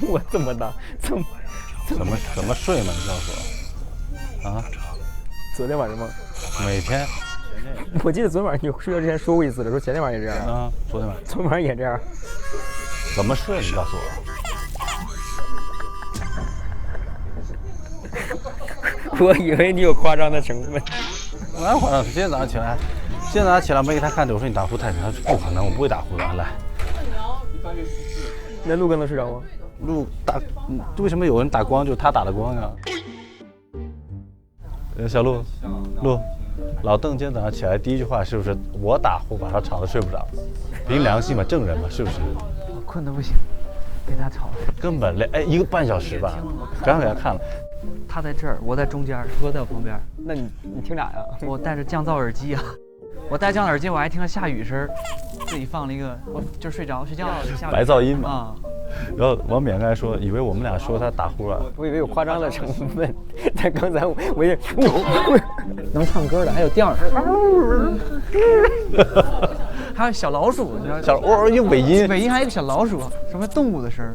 我这么大，怎么睡嘛？你告诉我。啊？昨天晚上吗？每天。我记得昨天晚上你睡觉之前说过一次了，说前天晚上也这样。啊，昨天晚上也这样。怎么睡？你告诉我。我以为你有夸张的成分。哪有夸张？今天早上起来没给他看着，我说你打呼太响，他说不可能，我不会打呼的。来。那陆哥能睡着吗？陆为什么有人打光？就是他打的光呀。小陆，老邓今天早上起来第一句话是不是我打呼把他吵得睡不着？凭良心嘛，正人嘛，是不是？我困得不行，被他吵的。根本累1个半小时吧，刚给他看了。他在这儿，我在中间，哥在我旁边。那你听俩呀？我戴着降噪耳机啊，我戴降噪耳机，我还听了下雨声，自己放了一个，我就睡觉下雨。白噪音嘛。啊。然后王冕刚才说，以为我们俩说他打呼了，我以为有夸张的成分，但刚才我也能唱歌的，还有调声，还有小老鼠，你知道？有尾音，尾音还有一个小老鼠，什么动物的声。